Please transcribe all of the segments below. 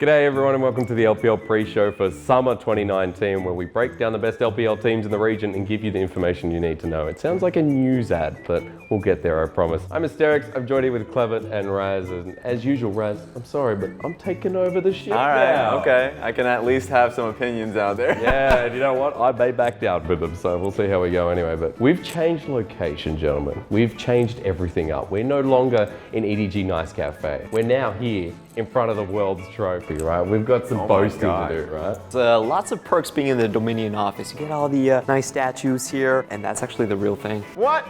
G'day everyone and welcome to the LPL pre-show for Summer 2019 where we break down the best LPL teams in the region and give you the information you need to know. It sounds like a news ad, but we'll get there, I promise. I'm Hysterics, I'm joined here with Clement and Raz, and as usual, Raz, I'm sorry, but I'm taking over the ship now. Okay. I can at least have some opinions out there. Yeah, and you know what? I may back down with them, so we'll see how we go anyway. But we've changed location, gentlemen. We've changed everything up. We're no longer in EDG Nice Cafe. We're now here in front of the World's Trophy, right? We've got some boasting to do, right? Lots of perks being in the Dominion office. You get all the nice statues here, and that's actually the real thing. What?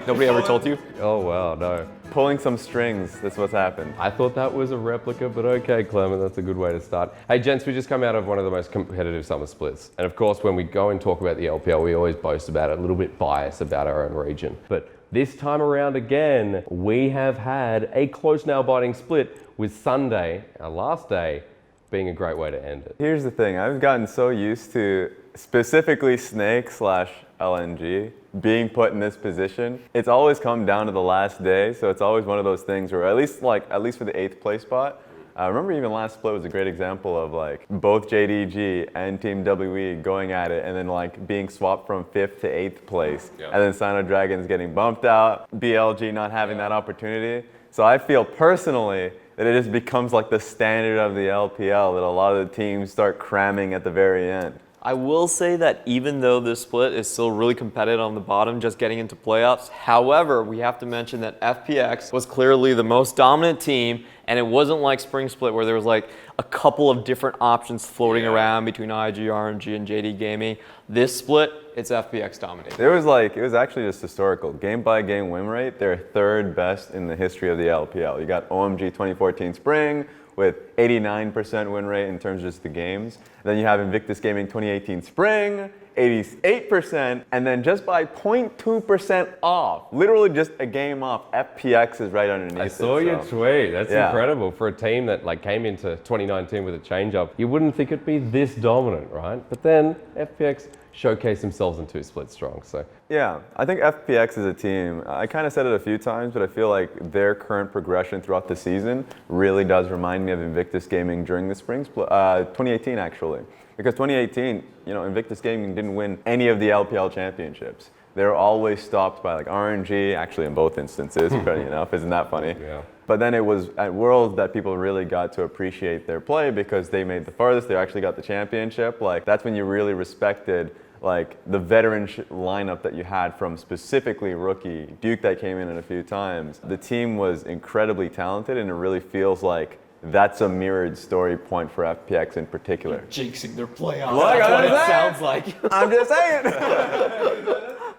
Nobody ever told you? Oh, wow, no. Pulling some strings, that's what's happened. I thought that was a replica, but okay, Clement, that's a good way to start. Hey, gents, we just come out of one of the most competitive summer splits. And of course, when we go and talk about the LPL, we always boast about it, a little bit biased about our own region. But this time around again, we have had a close nail-biting split with Sunday, our last day, being a great way to end it. Here's the thing, I've gotten so used to specifically Snake/LNG being put in this position. It's always come down to the last day, so it's always one of those things where at least for the 8th place spot, I remember even last split was a great example of like both JDG and Team WE going at it and then like being swapped from 5th to 8th place. And then Sino Dragons getting bumped out, BLG not having that opportunity. So I feel personally that it just becomes like the standard of the LPL that a lot of the teams start cramming at the very end. I will say that even though this split is still really competitive on the bottom, just getting into playoffs, however, we have to mention that FPX was clearly the most dominant team, and it wasn't like Spring Split where there was like a couple of different options floating around between IG, RNG, and JD Gaming. This split, it's FPX dominating. It was actually just historical. Game by game win rate, they're 3rd best in the history of the LPL. You got OMG 2014 Spring, with 89% win rate in terms of just the games. Then you have Invictus Gaming 2018 Spring, 88%, and then just by 0.2% off, literally just a game off, FPX is right underneath it. I saw your tweet. That's incredible for a team that like came into 2019 with a change-up. You wouldn't think it'd be this dominant, right? But then FPX showcased themselves in 2 splits strong. So yeah, I think FPX is a team. I kind of said it a few times, but I feel like their current progression throughout the season really does remind me of Invictus Gaming during the spring split, 2018 actually. Because 2018, you know, Invictus Gaming didn't win any of the LPL championships. They were always stopped by like RNG, actually in both instances, funny enough, isn't that funny? Yeah. But then it was at Worlds that people really got to appreciate their play because they made the farthest, they actually got the championship. Like that's when you really respected like the veteran lineup that you had from specifically rookie Duke that came in a few times. The team was incredibly talented and it really feels like that's a mirrored story point for FPX in particular. Jinxing their playoffs. That's what it sounds like. I'm just saying.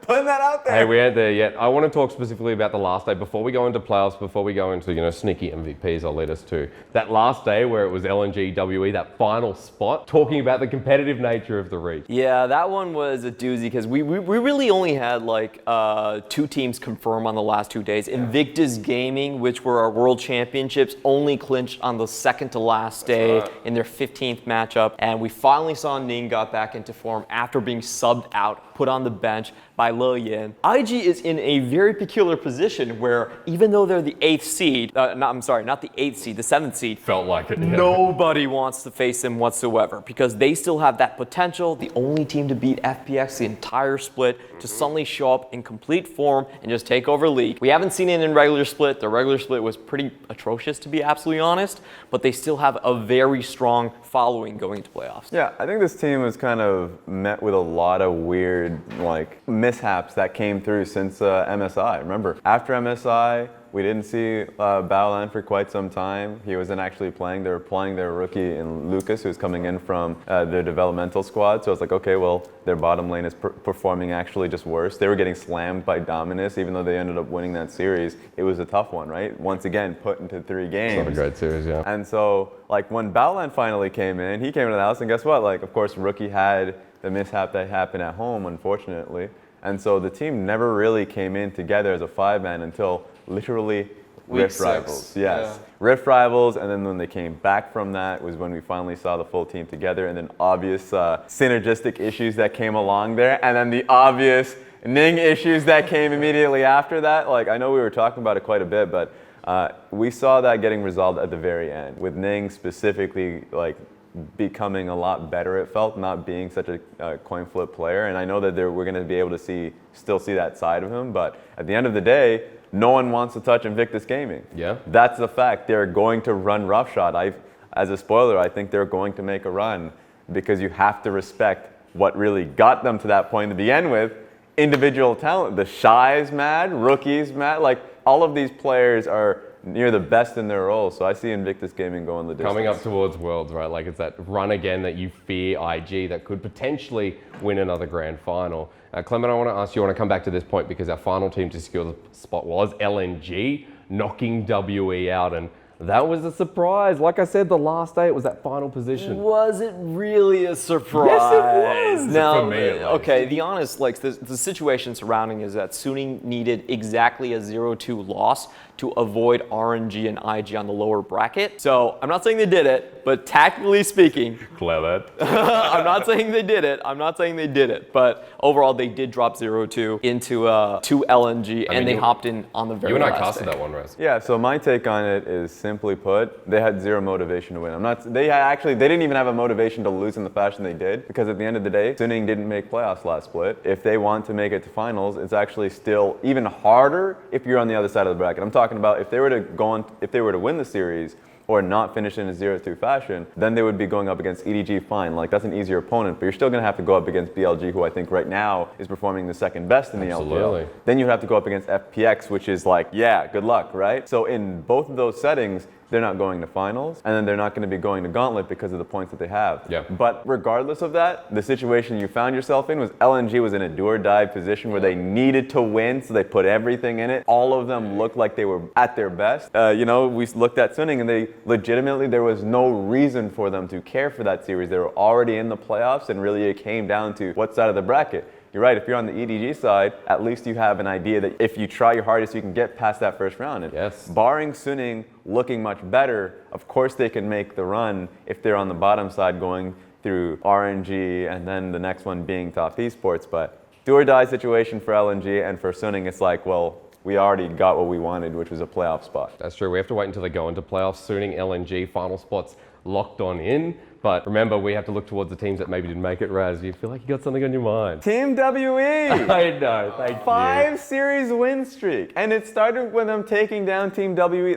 Putting that out there. Hey, we ain't there yet. I want to talk specifically about the last day before we go into playoffs, before we go into, you know, sneaky MVPs I'll lead us to. That last day where it was LNG, WE, that final spot, talking about the competitive nature of the region. Yeah, that one was a doozy because we really only had like 2 teams confirm on the last 2 days. Invictus Gaming, which were our world championships, only clinched on the 2nd to last day in their 15th matchup. And we finally saw Ning got back into form after being subbed out, put on the bench by Lil Yin. IG is in a very peculiar position where even though they're the 8th seed, not the 8th seed, the 7th seed. Felt like it. Yeah. Nobody wants to face them whatsoever because they still have that potential, the only team to beat FPX the entire split, to suddenly show up in complete form and just take over League. We haven't seen it in regular split. The regular split was pretty atrocious to be absolutely honest, but they still have a very strong following going into playoffs. Yeah, I think this team was kind of met with a lot of weird like mishaps that came through since MSI. Remember, after MSI, we didn't see Baolan for quite some time. He wasn't actually playing. They were playing their rookie in Lucas, who was coming in from their developmental squad. So I was like, okay, well, their bottom lane is performing actually just worse. They were getting slammed by Dominus, even though they ended up winning that series. It was a tough one, right? Once again, put into 3 games. It's not a great series, yeah. And so, like, when Baolan finally came in, he came into the house, and guess what? Like, of course, rookie had the mishap that happened at home, unfortunately. And so the team never really came in together as a 5-man until literally Rift Rivals. Yes. Yeah. Rift Rivals, and then when they came back from that was when we finally saw the full team together, and then obvious synergistic issues that came along there, and then the obvious Ning issues that came immediately after that. Like, I know we were talking about it quite a bit, but we saw that getting resolved at the very end, with Ning specifically like becoming a lot better, it felt, not being such a coin flip player. And I know that we're going to be able to still see that side of him, but at the end of the day, no one wants to touch Invictus Gaming. Yeah. That's the fact. They're going to run roughshod. As a spoiler, I think they're going to make a run, because you have to respect what really got them to that point to begin with. Individual talent. The Shy's mad, Rookie's mad. Like, all of these players are near the best in their roles. So I see Invictus Gaming going the distance. Coming up towards Worlds, right? Like, it's that run again that you fear IG that could potentially win another grand final. Clement, I want to ask you, I want to come back to this point, because our final team to secure the spot was LNG, knocking WE out, and that was a surprise. Like I said, the last day it was that final position. Was it really a surprise? Yes, it was. Now, For me, at least. okay, the honest, like the situation surrounding is that Suning needed exactly a 0-2 loss to avoid RNG and IG on the lower bracket. So I'm not saying they did it, but tactically speaking, Clement. I'm not saying they did it. But overall, they did drop 0-2 into to LNG, and they hopped in on the very You and I last casted day. that one, Raz. Yeah, so my take on it is, simply put, they had zero motivation to win. They didn't even have a motivation to lose in the fashion they did, because at the end of the day, Suning didn't make playoffs last split. If they want to make it to finals, it's actually still even harder if you're on the other side of the bracket. I'm talking about if they were to win the series or not finish in a 0-2 fashion, then they would be going up against EDG. Fine, like, that's an easier opponent, but you're still going to have to go up against BLG, who I think right now is performing the second best in the Absolutely. LPL. Then you'd have to go up against FPX, which is like, yeah, good luck, right? So in both of those settings, they're not going to finals, and then they're not going to be going to Gauntlet because of the points that they have. Yeah. But regardless of that, the situation you found yourself in was LNG was in a do-or-die position where they needed to win, so they put everything in it. All of them looked like they were at their best. We looked at Suning, and there was no reason for them to care for that series. They were already in the playoffs, and really it came down to what side of the bracket. You're right, if you're on the EDG side, at least you have an idea that if you try your hardest, you can get past that first round. And yes. Barring Suning looking much better, of course they can make the run if they're on the bottom side going through RNG and then the next one being Top Esports. But do or die situation for LNG, and for Suning, it's like, well, we already got what we wanted, which was a playoff spot. That's true. We have to wait until they go into playoffs. Suning, LNG, final spots locked on in. But remember, we have to look towards the teams that maybe didn't make it. Raz, you feel like you got something on your mind. Team WE! I know, thank you. 5 series win streak. And it started with them taking down Team WE,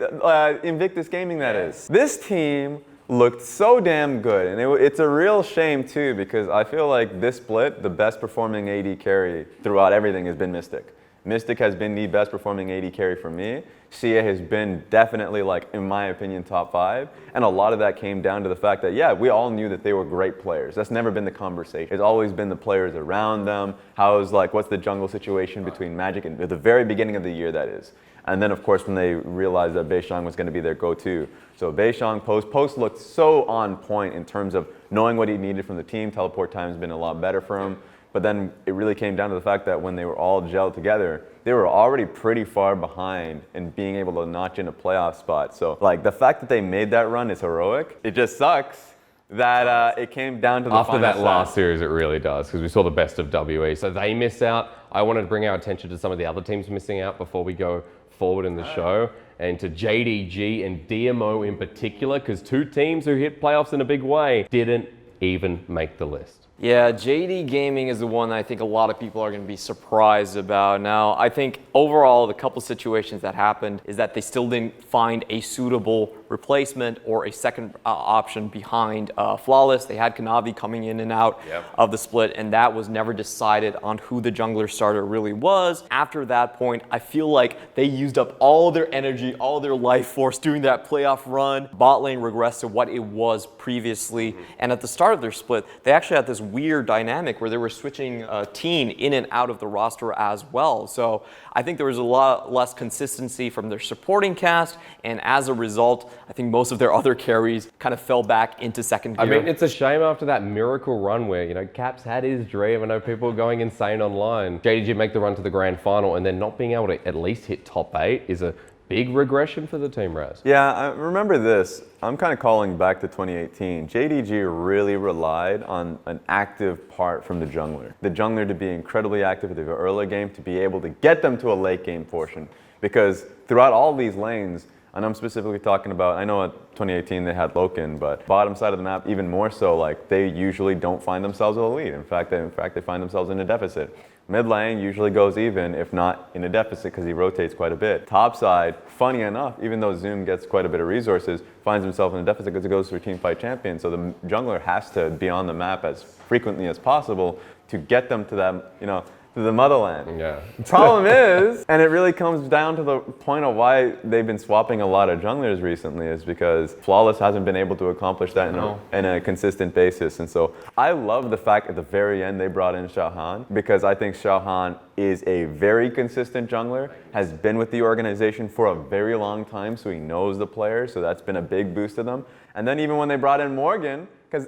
Invictus Gaming, that is. This team looked so damn good. And it's a real shame, too, because I feel like this split, the best performing AD carry throughout everything has been Mystic. Mystic has been the best performing AD carry for me. Sia has been definitely, like, in my opinion, top 5. And a lot of that came down to the fact that, yeah, we all knew that they were great players. That's never been the conversation. It's always been the players around them. What's the jungle situation between Magic and at the very beginning of the year, that is. And then, of course, when they realized that Beishang was going to be their go-to. So Beishang, Post looked so on point in terms of knowing what he needed from the team. Teleport time has been a lot better for him. But then it really came down to the fact that when they were all gelled together, they were already pretty far behind in being able to notch in a playoff spot. So, like, the fact that they made that run is heroic. It just sucks that it came down to the After final that set. last series, it really does, because we saw the best of WE. So they miss out. I wanted to bring our attention to some of the other teams missing out before we go forward in the show, and to JDG and DMO in particular, because 2 teams who hit playoffs in a big way didn't even make the list. Yeah, JD Gaming is the one that I think a lot of people are going to be surprised about. Now, I think overall, the couple situations that happened is that they still didn't find a suitable replacement or a second option behind Flawless. They had Kanavi coming in and out of the split, and that was never decided on who the jungler starter really was. After that point, I feel like they used up all their energy, all their life force doing that playoff run. Bot lane regressed to what it was previously, and at the start of their split, they actually had this weird dynamic where they were switching Teen in and out of the roster as well. So I think there was a lot less consistency from their supporting cast, and as a result, I think most of their other carries kind of fell back into second gear. I mean, it's a shame after that miracle run where, Caps had his dream. I know people were going insane online. JDG make the run to the grand final, and then not being able to at least hit top 8 is a big regression for the team, Raz. Yeah, I remember this. I'm kind of calling back to 2018. JDG really relied on an active part from the jungler. The jungler to be incredibly active at the early game, to be able to get them to a late game portion. Because throughout all these lanes, and I'm specifically talking about, I know at 2018 they had Loken, but bottom side of the map even more so, like they usually don't find themselves with a lead. In fact, they find themselves in a deficit. Mid lane usually goes even, if not in a deficit, because he rotates quite a bit. Top side, funny enough, even though Zoom gets quite a bit of resources, finds himself in a deficit because it goes through team fight champion. So the jungler has to be on the map as frequently as possible to get them to that, to the motherland. Yeah. Problem is, and it really comes down to the point of why they've been swapping a lot of junglers recently, is because Flawless hasn't been able to accomplish that in a consistent basis. And so I love the fact at the very end they brought in Xiaohan, because I think Xiaohan is a very consistent jungler, has been with the organization for a very long time, so he knows the players, so that's been a big boost to them. And then even when they brought in Morgan, because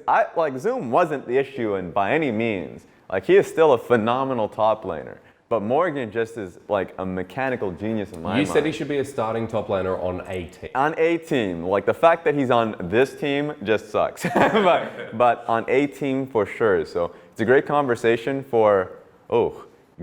Zoom wasn't the issue and by any means. Like, he is still a phenomenal top laner. But Morgan just is like a mechanical genius in my mind. You said he should be a starting top laner on a team. On a team. Like, the fact that he's on this team just sucks. but on a team for sure. So it's a great conversation for,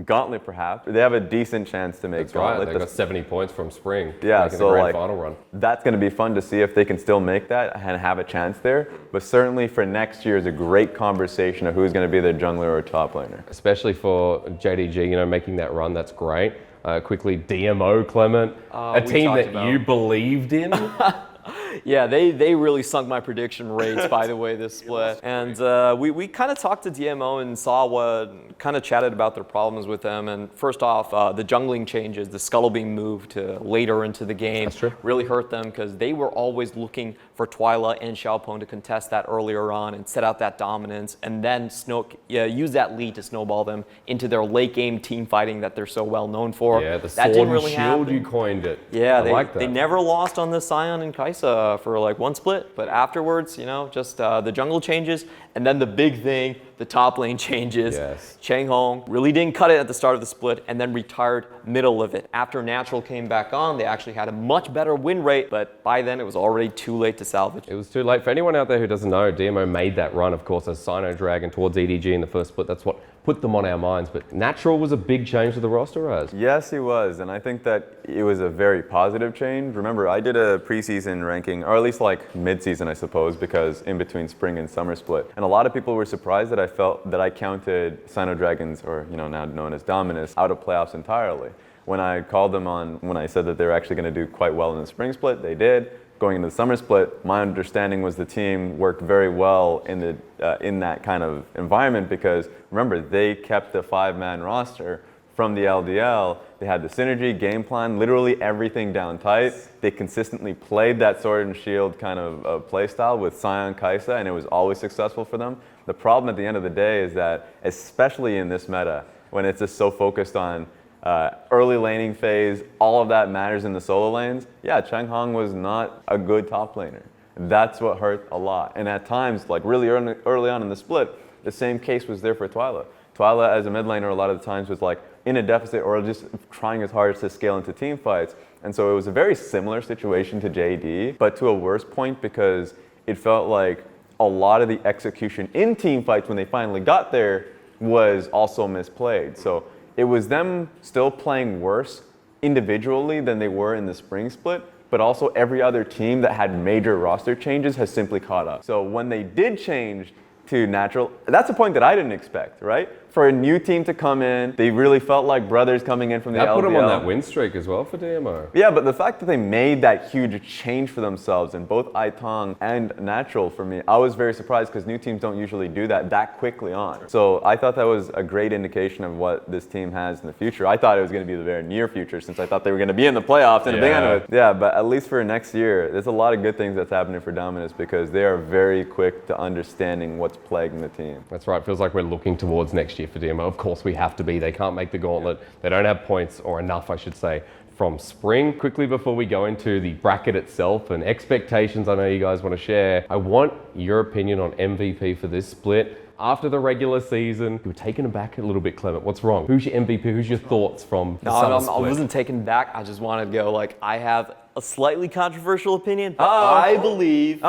Gauntlet perhaps. They have a decent chance to make That's Gauntlet. right, they got 70 points from Spring. Yeah, making so the grand final run. That's going to be fun to see if they can still make that and have a chance there. But certainly for next year is a great conversation of who's going to be their jungler or top laner. Especially for JDG, making that run, that's great. Quickly, DMO Clement, a team that you believed in. Yeah, they really sunk my prediction rates, by the way, this split. And we kind of talked to DMO and saw kind of chatted about their problems with them. And first off, the jungling changes, the Scuttle being moved to later into the game really hurt them, because they were always looking for Twyla and Xiaopeng to contest that earlier on and set out that dominance, and then use that lead to snowball them into their late game team fighting that they're so well known for. Yeah, the that sword didn't really and shield, happen. you coined it. Yeah, they they never lost on the Sion and Kaisa for like one split, but afterwards, just the jungle changes, and then the big thing, the top lane changes. Yes. Chang Hong really didn't cut it at the start of the split and then retired middle of it. After Natural came back on, they actually had a much better win rate, but by then it was already too late to salvage. It was too late. For anyone out there who doesn't know, DMO made that run, of course, as Sino Dragon towards EDG in the first split. That's what put them on our minds. But Natural was a big change to the roster, Raz. Yes, he was. And I think that it was a very positive change. Remember, I did a preseason ranking, or at least like mid-season, I suppose, because in between spring and summer split. And a lot of people were surprised that I felt that I counted Sino Dragons, or now known as Dominus, out of playoffs entirely. When I called them on, when I said that they were actually going to do quite well in the spring split, they did. Going into the summer split, my understanding was the team worked very well in that kind of environment, because remember, they kept the 5-man roster from the LDL. They had the synergy, game plan, literally everything down tight. They consistently played that sword and shield kind of play style with Sion Kaisa, and it was always successful for them. The problem at the end of the day is that, especially in this meta, when it's just so focused on early laning phase, all of that matters in the solo lanes. Yeah, Chang Hong was not a good top laner. That's what hurt a lot. And at times, like really early on in the split, the same case was there for Twyla. Twyla as a mid laner a lot of the times was like in a deficit or just trying his hardest to scale into team fights. And so it was a very similar situation to JD, but to a worse point, because it felt like a lot of the execution in team fights when they finally got there was also misplayed. So it was them still playing worse individually than they were in the spring split, but also every other team that had major roster changes has simply caught up. So when they did change to Natural, that's a point that I didn't expect, right? For a new team to come in, they really felt like brothers coming in from the LPL. That put them on that win streak as well for DMO. Yeah, but the fact that they made that huge change for themselves in both Aitong and Natural, for me, I was very surprised, because new teams don't usually do that quickly on. So I thought that was a great indication of what this team has in the future. I thought it was going to be the very near future, since I thought they were going to be in the playoffs and a big end of it. Yeah, but at least for next year, there's a lot of good things that's happening for Dominus, because they are very quick to understanding what's plaguing the team. That's right. Feels like we're looking towards next year for DMO. Of course, we have to be. They can't make the gauntlet. They don't have points, or enough, I should say, from spring. Quickly, before we go into the bracket itself and expectations I know you guys want to share, I want your opinion on MVP for this split. after the regular season. You were taken aback a little bit, Clement. What's wrong? Who's your MVP? Who's your thoughts from the summer I split? wasn't taken back. I just wanted to go like, I have a slightly controversial opinion, but I believe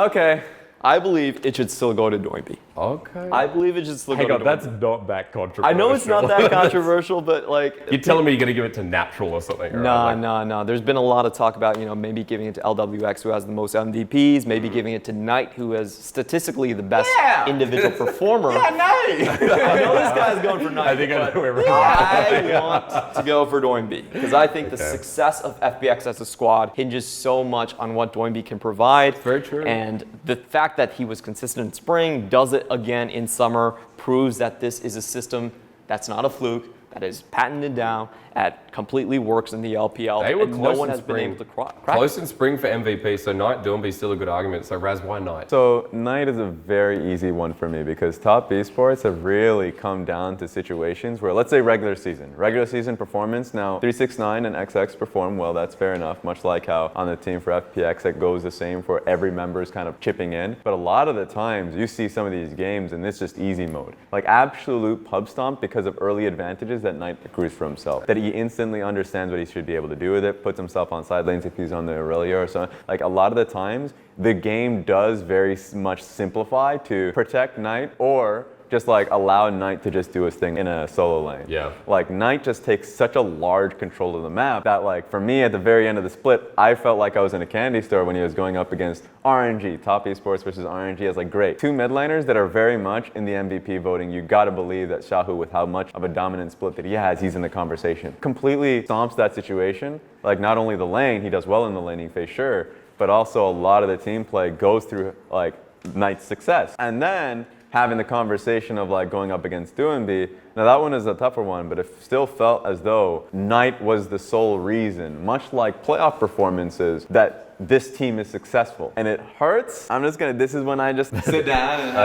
it should still go to Doinby. Okay. I believe it should still go to Doinby. That's not that controversial. I know it's not that controversial, but like... You're telling me you're going to give it to Natural or something, right? No. There's been a lot of talk about, maybe giving it to LWX, who has the most MVPs, maybe giving it to Knight, who has statistically the best individual performer. Yeah, Knight! I know this guy's going for Knight, I think I know where we're I want to go for Doinby, because I think the success of FBX as a squad hinges so much on what Doinby can provide. Very true. And the fact that he was consistent in spring, does it again in summer, proves that this is a system that's not a fluke, that is patented down, that completely works in the LPL, They were and no close one in has been spring. able to crack. Close in spring for MVP, so Knight Doinby's still a good argument. So Raz, why Knight? So Knight is a very easy one for me because top esports have really come down to situations where, let's say regular season performance. Now 369 and XX perform well, that's fair enough, much like how on the team for FPX it goes the same for every member is kind of chipping in. But a lot of the times you see some of these games and it's just easy mode. Like absolute pub stomp because of early advantages that Knight accrues for himself. That he instantly understands what he should be able to do with it, puts himself on side lanes if he's on the Aurelia or something. Like a lot of the times, the game does very much simplify to protect Knight or just like allow Knight to just do his thing in a solo lane. Yeah. Like Knight just takes such a large control of the map that like for me at the very end of the split, I felt like I was in a candy store when he was going up against RNG, top esports versus RNG. I was like, great. Two mid laners that are very much in the MVP voting. You gotta believe that Shahu, with how much of a dominant split that he has, he's in the conversation. Completely stomps that situation. Like not only the lane, he does well in the laning phase, sure, but also a lot of the team play goes through like Knight's success. And then having the conversation of like going up against Doinby. Now that one is a tougher one, but it still felt as though Knight was the sole reason, much like playoff performances, that this team is successful. And it hurts. This is when I just sit down and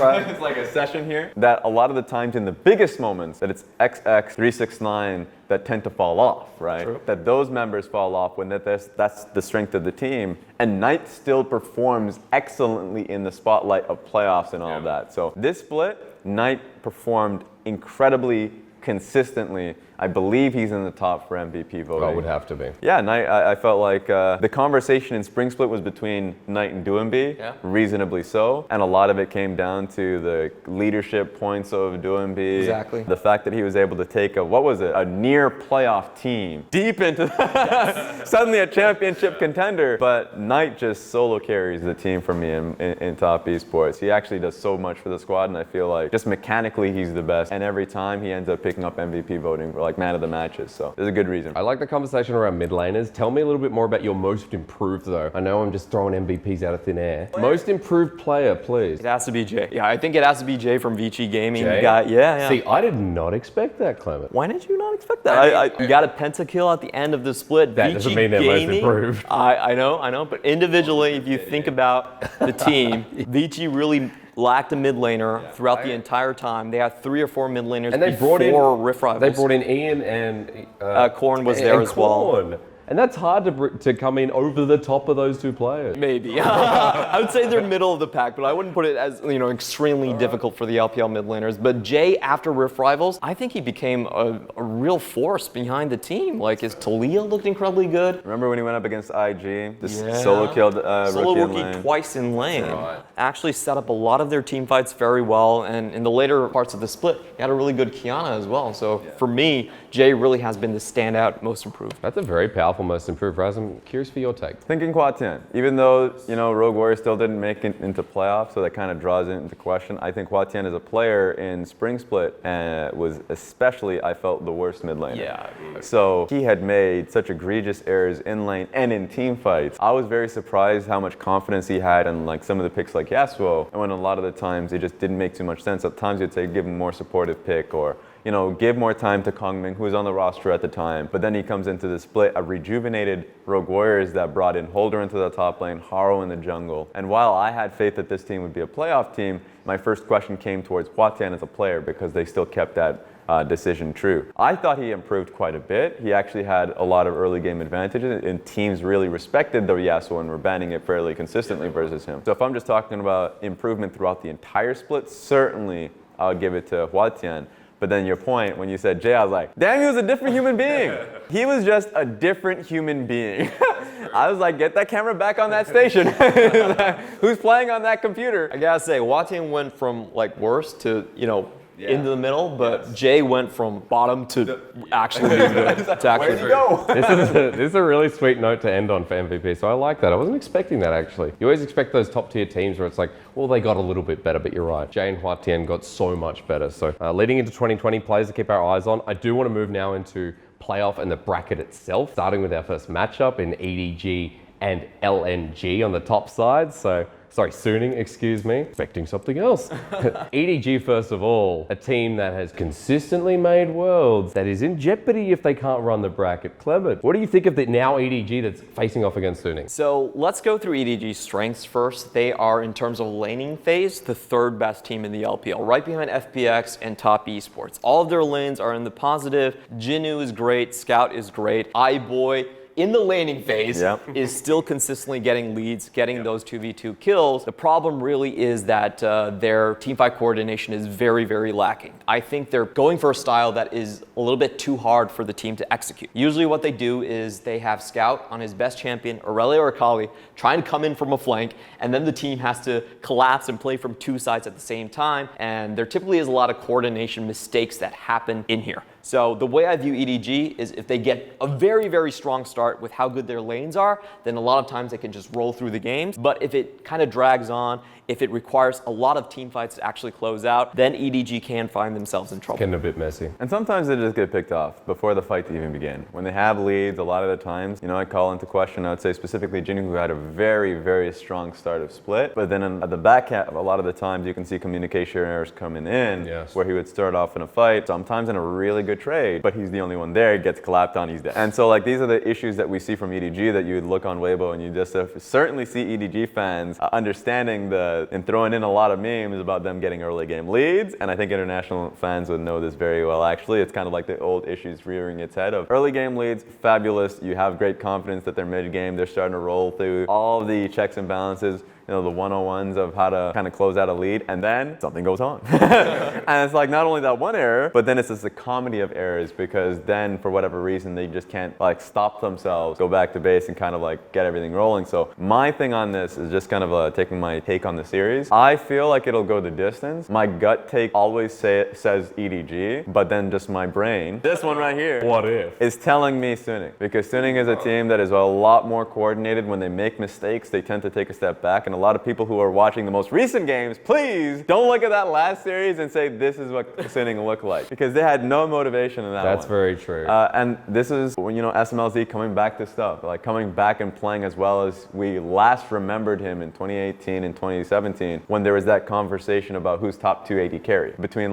right. It's like a session here. That a lot of the times in the biggest moments that it's XX 369 that tend to fall off, right? True. That those members fall off when that's the strength of the team. And Knight still performs excellently in the spotlight of playoffs and all that. So this split, Knight performed incredibly consistently. I believe he's in the top for MVP voting. Well, it would have to be. Yeah, Knight, I felt like the conversation in Spring Split was between Knight and Doinby, reasonably so. And a lot of it came down to the leadership points of Doinby. Exactly. The fact that he was able to take a near playoff team deep into suddenly a championship contender. But Knight just solo carries the team for me in top esports. He actually does so much for the squad, and I feel like just mechanically he's the best. And every time he ends up picking up MVP voting for like man of the matches. So there's a good reason. I like the conversation around mid laners. Tell me a little bit more about your most improved though. I know I'm just throwing MVPs out of thin air. Most improved player, please. It has to be Jay. Yeah, I think it has to be Jay from Vici Gaming. Jay? You got, yeah. See, I did not expect that, Clement. Why did you not expect that? You got a pentakill at the end of the split. That Vici doesn't mean they're most Gaming, improved. I know. But individually, if you think about the team, Vici really lacked a mid laner throughout the entire time. They had 3 or 4 mid laners And they brought before Rift Rivals. They brought in Ian and Korn was there as well. And that's hard to come in over the top of those two players. Maybe. I would say they're middle of the pack, but I wouldn't put it as extremely difficult for the LPL mid laners. But Jay, after Rift Rivals, I think he became a real force behind the team. Like his Talia looked incredibly good. Remember when he went up against IG? Just solo killed Solo rookie in rookie lane. twice in lane. Right. Actually set up a lot of their team fights very well, and in the later parts of the split, he had a really good Kiana as well. So for me, Jay really has been the standout most improved. That's a very powerful most improved. Raz, I'm curious for your take. Thinking Quad 10, even though Rogue Warrior still didn't make it into playoffs, so that kind of draws it into question. I think Quad 10 as a player in Spring Split was especially, I felt, the worst mid laner. Yeah. So he had made such egregious errors in lane and in team fights. I was very surprised how much confidence he had in like some of the picks like Yasuo, and when a lot of the times it just didn't make too much sense. At times you'd say give him a more supportive pick, or give more time to Kongming, who was on the roster at the time. But then he comes into the split, a rejuvenated Rogue Warriors that brought in Holder into the top lane, Haro in the jungle. And while I had faith that this team would be a playoff team, my first question came towards Huatian as a player because they still kept that decision true. I thought he improved quite a bit. He actually had a lot of early game advantages, and teams really respected the Yasuo and were banning it fairly consistently versus him. So if I'm just talking about improvement throughout the entire split, certainly I would give it to Huatian. But then your point, when you said Jay, I was like, damn, he was a different human being. He was just a different human being. I was like, get that camera back on that station. Who's playing on that computer? I gotta say, Huatian went from like worse to, into the middle, but Jay went from bottom to actually being good. Where'd you go? This is a really sweet note to end on for MVP, so I like that. I wasn't expecting that, actually. You always expect those top tier teams where it's like, well, they got a little bit better, but you're right. Jay and Huatian got so much better. So leading into 2020, players to keep our eyes on. I do want to move now into playoff and the bracket itself, starting with our first matchup in EDG and LNG on the top side. Sorry, Suning, excuse me. Expecting something else. EDG, first of all, a team that has consistently made worlds, that is in jeopardy if they can't run the bracket. Clement, what do you think of the now EDG that's facing off against Suning? So let's go through EDG's strengths first. They are, in terms of laning phase, the third best team in the LPL, right behind FPX and Top Esports. All of their lanes are in the positive. Jinnu is great, Scout is great, iBoy, in the laning phase, is still consistently getting leads, getting those 2v2 kills. The problem really is that their teamfight coordination is very, very lacking. I think they're going for a style that is a little bit too hard for the team to execute. Usually what they do is they have Scout on his best champion, Aurelia or Akali, trying to come in from a flank, and then the team has to collapse and play from two sides at the same time, and there typically is a lot of coordination mistakes that happen in here. So the way I view EDG is if they get a very, very strong start with how good their lanes are, then a lot of times they can just roll through the games. But if it kind of drags on, if it requires a lot of team fights to actually close out, then EDG can find themselves in trouble. Getting a bit messy. And sometimes they just get picked off before the fight even begin. When they have leads, a lot of the times, I call into question, I would say specifically Jinnu, who had a very, very strong start of split. But then at the back half, a lot of the times you can see communication errors coming in, where he would start off in a fight, sometimes in a really good trade, but he's the only one there, gets clapped on, he's dead. And so these are the issues that we see from EDG that you would look on Weibo and you just certainly see EDG fans understanding and throwing in a lot of memes about them getting early game leads. And I think international fans would know this very well, actually. It's kind of like the old issues rearing its head of early game leads, fabulous. You have great confidence that they're mid game, they're starting to roll through all the checks and balances, the 101s of how to kind of close out a lead, and then something goes on. And it's not only that one error, but then it's just a comedy of errors, because then for whatever reason they just can't stop themselves, go back to base and kind of get everything rolling. So my thing on this is just kind of taking my take on the series. I feel like it'll go the distance. My gut take always says EDG, but then just my brain, this one right here, what if, is telling me Suning, because Suning is a team that is a lot more coordinated. When they make mistakes, they tend to take a step back, and a lot of people who are watching the most recent games, please don't look at that last series and say this is what Suning looked like, because they had no motivation in that one. That's very true. And this is when, SMLZ coming back to stuff, coming back and playing as well as we last remembered him in 2018 and 2017, when there was that conversation about who's top 2 AD carry. Between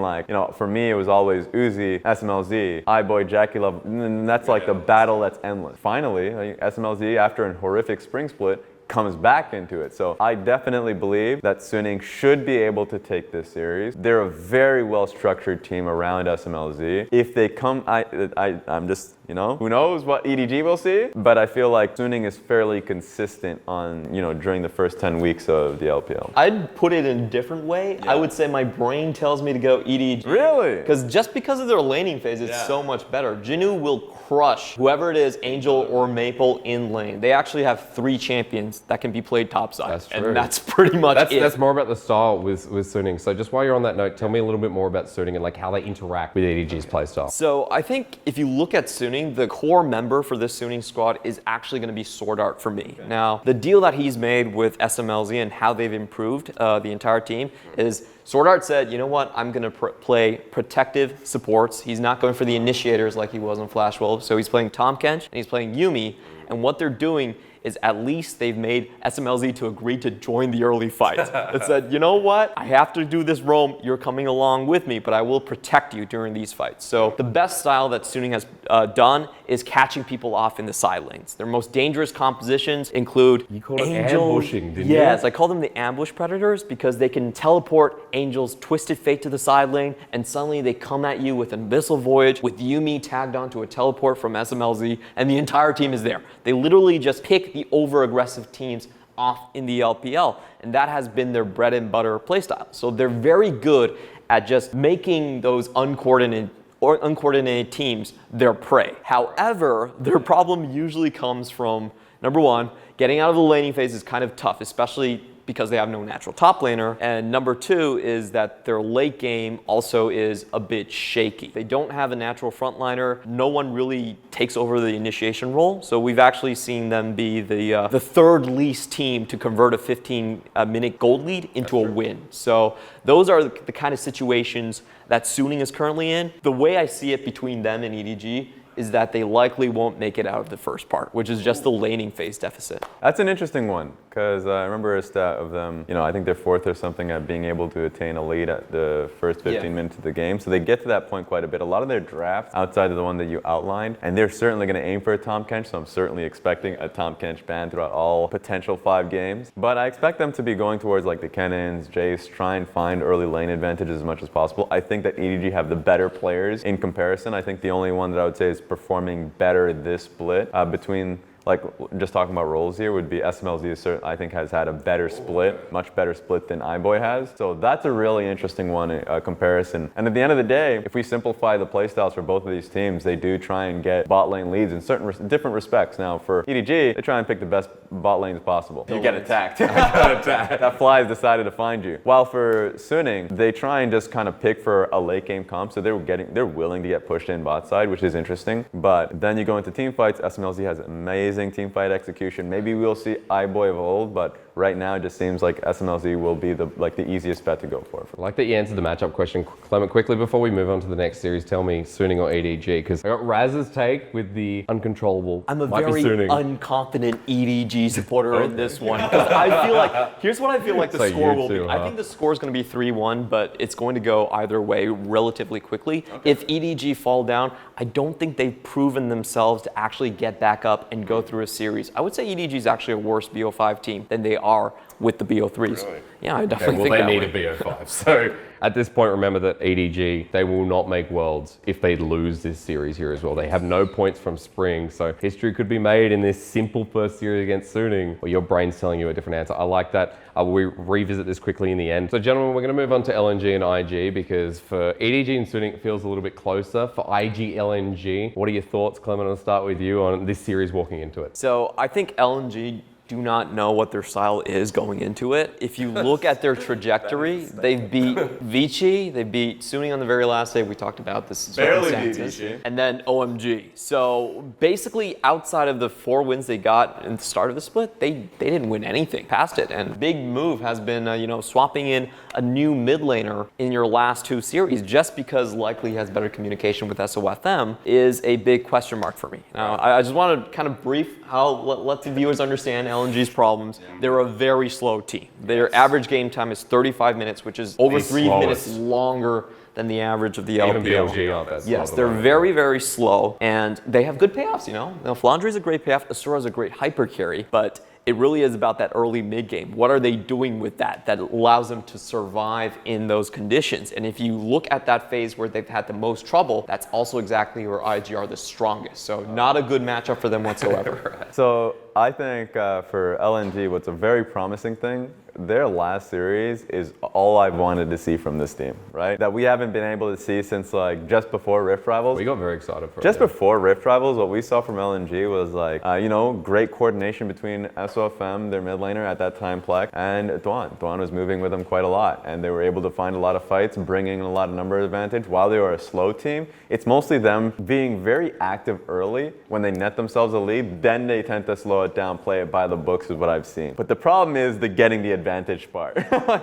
for me it was always Uzi, SMLZ, iBoy, Jackie Love, and that's the battle that's endless. Finally, SMLZ, after a horrific spring split, comes back into it. So I definitely believe that Suning should be able to take this series. They're a very well-structured team around SMLZ. If they come, I'm just, who knows what EDG will see, but I feel like Suning is fairly consistent on, during the first 10 weeks of the LPL. I'd put it in a different way. I would say my brain tells me to go EDG. Really? Because just because of their laning phase, it's so much better. Jinnu will crush whoever it is, Angel or Maple, in lane. They actually have 3 champions that can be played topside. That's true. And that's pretty much it. That's more about the style with Suning. So just while you're on that note, tell me a little bit more about Suning and how they interact with EDG's playstyle. So I think if you look at Suning, the core member for this Suning squad is actually going to be Sword Art for me. Okay. Now, the deal that he's made with SMLZ and how they've improved the entire team is Sword Art said, you know what, I'm going to play protective supports. He's not going for the initiators like he was in Flash Wolves. So he's playing Tahm Kench and he's playing Yuumi. And what they're doing is at least they've made SMLZ to agree to join the early fights. It said, you know what? I have to do this roam. You're coming along with me, but I will protect you during these fights. So the best style that Suning has done is catching people off in the side lanes. Their most dangerous compositions include ambushing, didn't you? Yes, I call them the ambush predators because they can teleport Angel's Twisted Fate to the side lane, and suddenly they come at you with an Abyssal Voyage, with Yuumi tagged onto a teleport from SMLZ, and the entire team is there. They literally just pick the over-aggressive teams off in the LPL, and that has been their bread and butter playstyle. So they're very good at just making those uncoordinated teams their prey. However, their problem usually comes from, number one, getting out of the laning phase is kind of tough, especially because they have no natural top laner. And number two is that their late game also is a bit shaky. They don't have a natural frontliner. No one really takes over the initiation role. So we've actually seen them be the third least team to convert a 15-minute gold lead into a win. So those are the kind of situations that Suning is currently in. The way I see it between them and EDG is that they likely won't make it out of the first part, which is just the laning phase deficit. That's an interesting one, because I remember a stat of them, I think they're fourth or something at being able to attain a lead at the first 15 minutes of the game. So they get to that point quite a bit. A lot of their drafts, outside of the one that you outlined, and they're certainly going to aim for a Tahm Kench, so I'm certainly expecting a Tahm Kench ban throughout all potential 5 games. But I expect them to be going towards like the Kennons, Jace, try and find early lane advantages as much as possible. I think that EDG have the better players in comparison. I think the only one that I would say is performing better this split between, like, just talking about roles here, would be SMLZ, I think, has had a better split, much better split than iBoy has. So that's a really interesting one, comparison. And at the end of the day, if we simplify the playstyles for both of these teams, they do try and get bot lane leads in certain different respects. Now, for EDG, they try and pick the best bot lanes possible. You get attacked. That fly has decided to find you. While for Suning, they try and just kind of pick for a late game comp, so they're willing to get pushed in bot side, which is interesting. But then you go into team fights, SMLZ has amazing team fight execution. Maybe we'll see iBoy of old, but right now it just seems like SMLZ will be the easiest bet to go for. I like that you answered the matchup question, Clement. Quickly before we move on to the next series, tell me Suning or EDG, because I got Raz's take with the uncontrollable. I'm a very unconfident EDG supporter in this one. I feel like, here's what I feel like the score will be. I think the score is going to be 3-1, but it's going to go either way relatively quickly. Okay. If EDG fall down, I don't think they've proven themselves to actually get back up and go through a series. I would say EDG is actually a worse BO5 team than they are with the BO3s. Really? Yeah, I definitely think that they need a BO5. So at this point, remember that EDG, they will not make Worlds if they lose this series here as well. They have no points from Spring, so history could be made in this simple first series against Suning, or your brain's telling you a different answer. I like that. We revisit this quickly in the end. So gentlemen, we're going to move on to LNG and IG, because for EDG and Suning, it feels a little bit closer. For IG, LNG, what are your thoughts, Clement? I'll start with you on this series walking into it. So I think LNG do not know what their style is going into it. If you look at their trajectory, they've beat Vici, they beat Suning on the very last day. We talked about this. Barely beat Vici. And then OMG. So basically, outside of the 4 wins they got in the start of the split, they didn't win anything past it. And big move has been swapping in a new mid laner in your last 2 series, just because likely has better communication with SOFM, is a big question mark for me. Now, I just want to kind of brief let the viewers understand LNG's problems. They're a very slow team. Their average game time is 35 minutes, which is over 3 minutes longer than the average of the LPL. Yes, they're very, very slow, and they have good payoffs, Now, Flandre is a great payoff, Asura is a great hyper carry, but it really is about that early mid game. What are they doing with that allows them to survive in those conditions? And if you look at that phase where they've had the most trouble, that's also exactly where IG are the strongest. So not a good matchup for them whatsoever. So I think for LNG, what's a very promising thing, their last series is all I've wanted to see from this team, right? That we haven't been able to see since like just before Rift Rivals. We got very excited for it. Just before Rift Rivals, what we saw from LNG was like, great coordination between SOFM, their mid laner at that time, Plek, and Duan. Duan was moving with them quite a lot, and they were able to find a lot of fights, bringing a lot of number advantage. While they were a slow team, it's mostly them being very active early. When they net themselves a lead, then they tend to slow it down, play it by the books is what I've seen. But the problem is the getting the advantage part.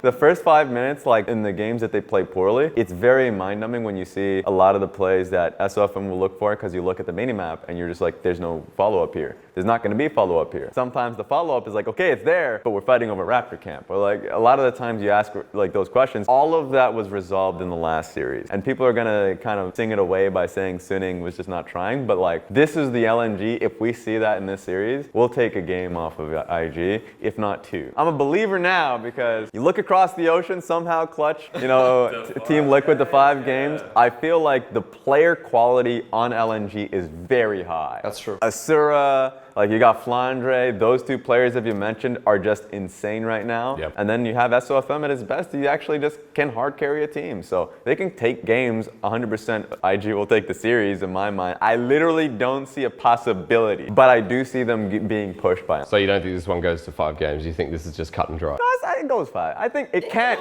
The first 5 minutes, like in the games that they play poorly, it's very mind-numbing when you see a lot of the plays that SOFM will look for, because you look at the mini-map and you're just like, there's no follow-up here. There's not going to be follow-up here. Sometimes the follow-up is like, okay, it's there, but we're fighting over Raptor Camp. Or like a lot of the times you ask like those questions, all of that was resolved in the last series. And people are going to kind of sing it away by saying Suning was just not trying, but like this is the LNG. If we see that in this series, we'll take a game off of IG, if not two. I'm a believer now because you look across the ocean, somehow clutch, you know, Team Liquid to 5 games. I feel like the player quality on LNG is very high. That's true. Asura, like you got Flandre, those 2 players that you mentioned are just insane right now. Yep. And then you have SOFM at his best. He actually just can hard carry a team. So they can take games 100%. IG will take the series in my mind. I literally don't see a possibility, but I do see them being pushed by him. So you don't think this one goes to 5 games? You think this is just cut and dry? It goes 5. I think it can.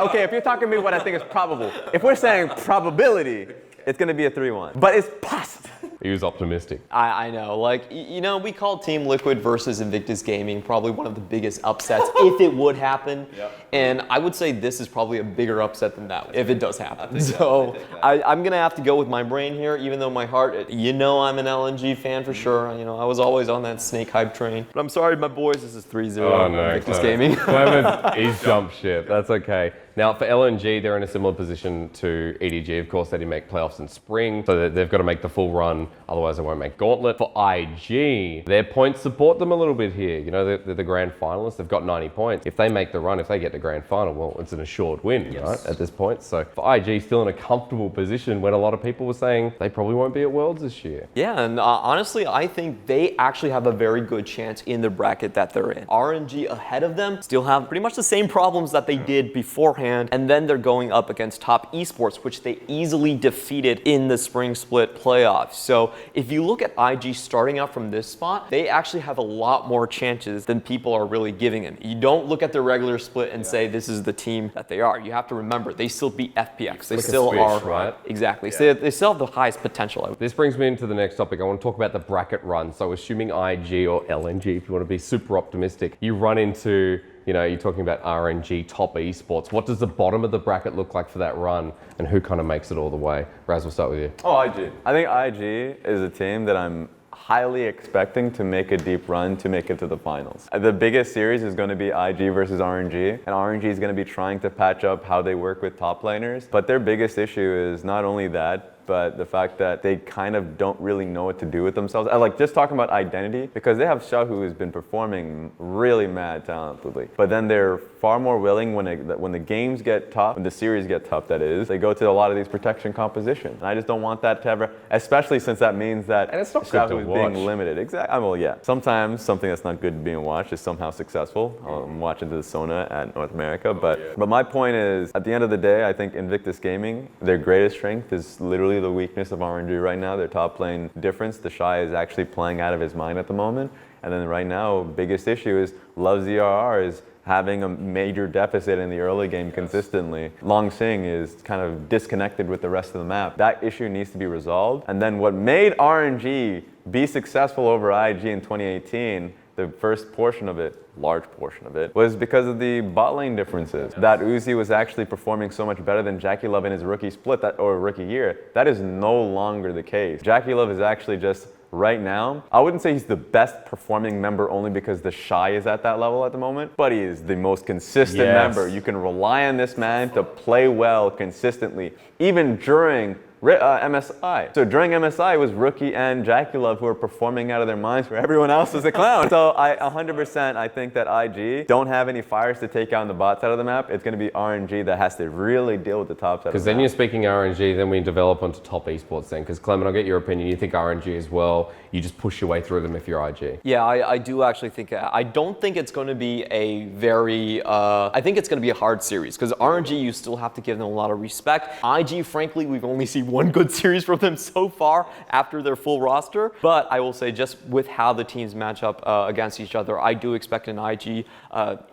Okay, if you're talking to me what I think is probable, if we're saying probability, it's going to be a 3-1. But it's possible. He was optimistic. I know, like, you know, we call Team Liquid versus Invictus Gaming probably one of the biggest upsets if it would happen. Yep. And I would say this is probably a bigger upset than that if it does happen. So I'm going to have to go with my brain here, even though my heart, you know, I'm an LNG fan for sure. You know, I was always on that Snake hype train. But I'm sorry, my boys, this is 3-0 Invictus Gaming. Clement, he's jumped ship. That's okay. Now, for LNG, they're in a similar position to EDG. Of course, they didn't make playoffs in spring, so they've got to make the full run, otherwise they won't make Gauntlet. For IG, their points support them a little bit here. You know, they're the grand finalists. They've got 90 points. If they make the run, if they get to grand final, well, it's an assured win, right, at this point. So for IG, still in a comfortable position when a lot of people were saying they probably won't be at Worlds this year. Yeah, and honestly, I think they actually have a very good chance in the bracket that they're in. RNG ahead of them still have pretty much the same problems that they did beforehand. And then they're going up against Top Esports, which they easily defeated in the spring split playoffs. So if you look at IG starting out from this spot, they actually have a lot more chances than people are really giving them. You don't look at the regular split and say this is the team that they are. You have to remember, they still beat FPX. They still are, right? Exactly. So they still have the highest potential. This brings me into the next topic. I want to talk about the bracket run. So assuming IG or LNG, if you want to be super optimistic, you run into, you know, you're talking about RNG, Top Esports. What does the bottom of the bracket look like for that run, and who kind of makes it all the way? Raz, we'll start with you. Oh, IG. I think IG is a team that I'm highly expecting to make a deep run to make it to the finals. The biggest series is going to be IG versus RNG, and RNG is going to be trying to patch up how they work with top laners. But their biggest issue is not only that, but the fact that they kind of don't really know what to do with themselves. I like just talking about identity, because they have Shah, who has been performing really mad talentedly. But then they're far more willing when the games get tough, when the series get tough, that is, they go to a lot of these protection compositions. And I just don't want that to ever, especially since that means that and it's not Shah good to is watch. being limited. Exactly. Well, yeah. Sometimes something that's not good being watched is somehow successful. I'm watching to the Sona at North America, but my point is, at the end of the day, I think Invictus Gaming, their greatest strength is literally the weakness of RNG right now. Their top lane difference. The Shy is actually playing out of his mind at the moment. And then right now, biggest issue is Love ZRR is having a major deficit in the early game consistently. Long Sing is kind of disconnected with the rest of the map. That issue needs to be resolved. And then what made RNG be successful over IG in 2018, the first portion of it, large portion of it, was because of the bot lane differences. That Uzi was actually performing so much better than Jackie Love in his rookie split, or rookie year. That is no longer the case. Jackie Love is actually just, right now, I wouldn't say he's the best performing member only because the Shy is at that level at the moment, but he is the most consistent member. You can rely on this man to play well consistently, even during MSI. So during MSI, it was Rookie and Jackie Love who were performing out of their minds where everyone else was a clown. So I 100% I think that IG don't have any fires to take out on the bot side of the map. It's going to be RNG that has to really deal with the top side of the map. Because then you're speaking RNG, then we develop onto Top Esports then. Because Clement, I'll get your opinion. You think RNG as well, you just push your way through them if you're IG. Yeah, I do actually think, I don't think it's going to be a very, I think it's going to be a hard series. Because RNG, you still have to give them a lot of respect. IG, frankly, we've only seen one good series from them so far after their full roster. But I will say, just with how the teams match up against each other, I do expect an IG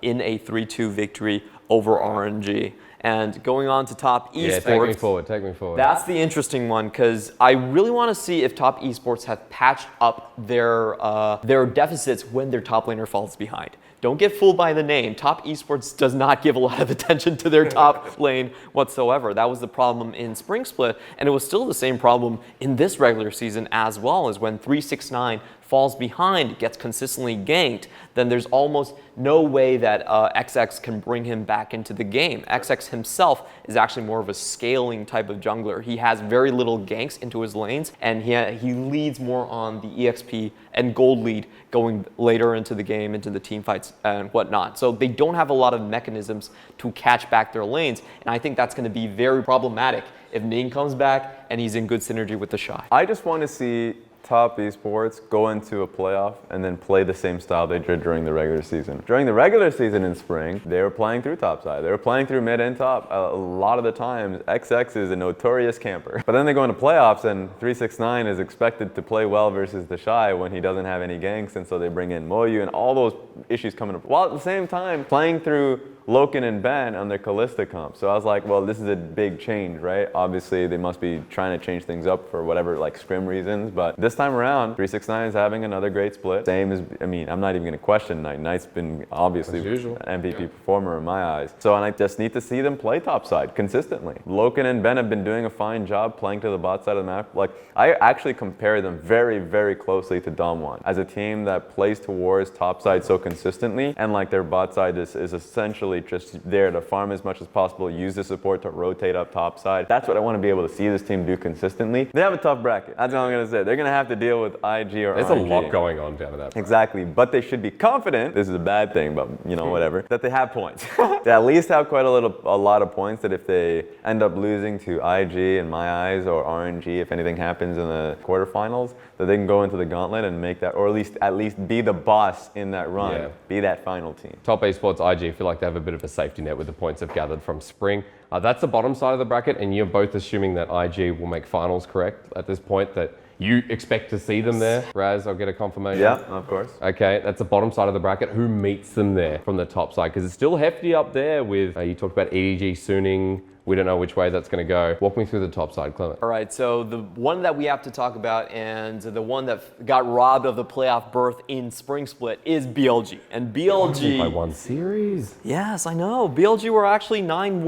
in a 3-2 victory over RNG. And going on to Top Esports. Yeah, take me forward. That's the interesting one, because I really want to see if Top Esports have patched up their deficits when their top laner falls behind. Don't get fooled by the name. Top Esports does not give a lot of attention to their top lane whatsoever. That was the problem in Spring Split, and it was still the same problem in this regular season as well, as when 369 falls behind, gets consistently ganked, then there's almost no way that XX can bring him back into the game. XX himself is actually more of a scaling type of jungler. He has very little ganks into his lanes, and he leads more on the EXP and gold lead going later into the game, into the team fights and whatnot. So they don't have a lot of mechanisms to catch back their lanes, and I think that's going to be very problematic if Ning comes back and he's in good synergy with the Shy. I just want to see Top Esports go into a playoff and then play the same style they did during the regular season. During the regular season in spring, they were playing through topside. They were playing through mid and top. A lot of the times, XX is a notorious camper. But then they go into playoffs and 369 is expected to play well versus the Shy when he doesn't have any ganks, and so they bring in Moyu and all those issues coming up. While at the same time, playing through Loken and Ben on their Callista comp. So I was like, well, this is a big change, right? Obviously, they must be trying to change things up for whatever, like, scrim reasons. But this time around, 369 is having another great split. Same as, I mean, I'm not even going to question Knight. Knight's been obviously an MVP performer in my eyes. So, and I just need to see them play topside consistently. Loken and Ben have been doing a fine job playing to the bot side of the map. Like, I actually compare them very, very closely to Dom1 as a team that plays towards topside so consistently, and like their bot side is essentially just there to farm as much as possible, use the support to rotate up top side. That's what I want to be able to see this team do consistently. They have a tough bracket. That's all I'm going to say. They're going to have to deal with IG or There's RNG. a lot going on down in that bracket. Exactly, but they should be confident, this is a bad thing, but you know, whatever, that they have points. They at least have quite a lot of points that if they end up losing to IG in my eyes, or RNG if anything happens in the quarterfinals, that they can go into the Gauntlet and make that, or at least be the boss in that run, be that final team. Top Esports, IG feel like they have a bit of a safety net with the points they've gathered from spring. That's the bottom side of the bracket, and you're both assuming that IG will make finals, correct, at this point, that you expect to see them there. Raz, I'll get a confirmation. Yeah, of course. Okay, that's the bottom side of the bracket. Who meets them there from the top side? Because it's still hefty up there with, you talked about EDG Suning. We don't know which way that's going to go. Walk me through the top side, Clement. All right, so the one that we have to talk about, and the one that got robbed of the playoff berth in Spring Split, is BLG. And BLG... By one series. Yes, I know. BLG were actually 9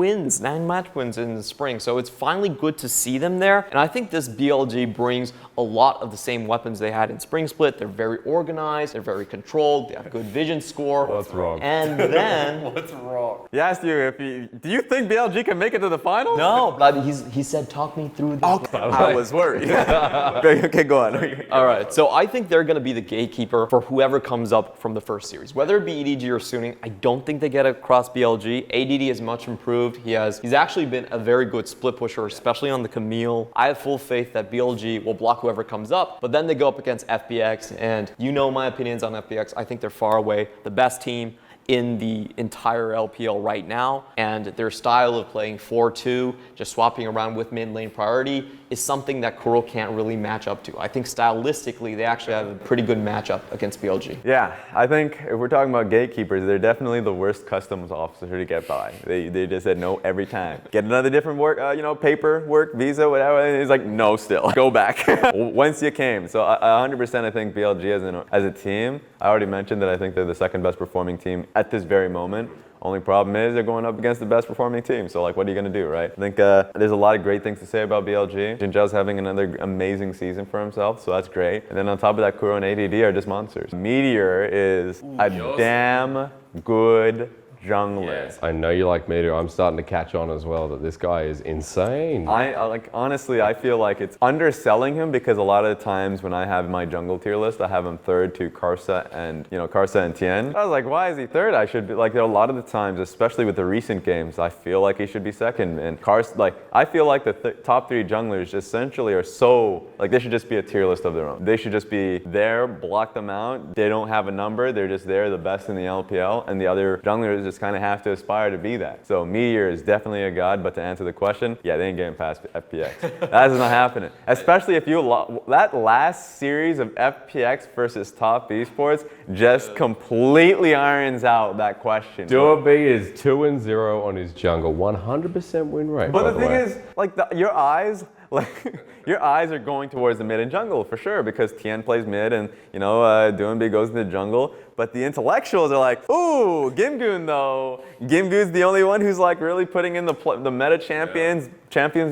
match wins in the spring, so it's finally good to see them there. And I think this BLG brings a lot of the same weapons they had in Spring Split. They're very organized, they're very controlled, they have good vision score. What's wrong? And then... What's wrong? He asked you do you think BLG can make it to the finals? No, but he said, talk me through this. Okay. I was worried. Okay, go on. All right, so I think they're going to be the gatekeeper for whoever comes up from the first series. Whether it be EDG or Suning, I don't think they get across BLG. ADD is much improved. He's actually been a very good split pusher, especially on the Camille. I have full faith that BLG will block whoever comes up, but then they go up against FPX, and you know my opinions on FPX. I think they're far away the best team in the entire LPL right now, and their style of playing 4-2, just swapping around with mid lane priority, is something that Kuro can't really match up to. I think stylistically, they actually have a pretty good matchup against BLG. Yeah, I think if we're talking about gatekeepers, they're definitely the worst customs officer to get by. They just said no every time. Get another different work, paper work, visa, whatever. And he's like, no, still go back. Once you came. So 100% I think BLG as a team, I already mentioned that I think they're the second best performing team at this very moment. Only problem is they're going up against the best performing team. So like, what are you going to do, right? I think there's a lot of great things to say about BLG. Jinzhao's having another amazing season for himself, so that's great. And then on top of that, Kuro and ADD are just monsters. Meteor is a damn good jungler. Yes, I know you like Meteor. I'm starting to catch on as well that this guy is insane. Honestly, I feel like it's underselling him, because a lot of the times when I have my jungle tier list, I have him third to Karsa and Tien. I was like, why is he third? I should be like, a lot of the times, especially with the recent games, I feel like he should be second. And Karsa, like, I feel like the top 3 junglers essentially are so, like, they should just be a tier list of their own. They should just be there, block them out. They don't have a number. They're just there, the best in the LPL. And the other junglers just kind of have to aspire to be that. So Meteor is definitely a god, but to answer the question, yeah, they ain't getting past FPX. That is not happening. Especially if that last series of FPX versus Top Esports just completely irons out that question. Duo B is 2-0 on his jungle, 100% win rate. But the thing is, like your eyes, your eyes are going towards the mid and jungle for sure because Tien plays mid and Doombi goes into jungle. But the intellectuals are like, ooh, Gimgoon though. Gimgoon's the only one who's like really putting in the meta champions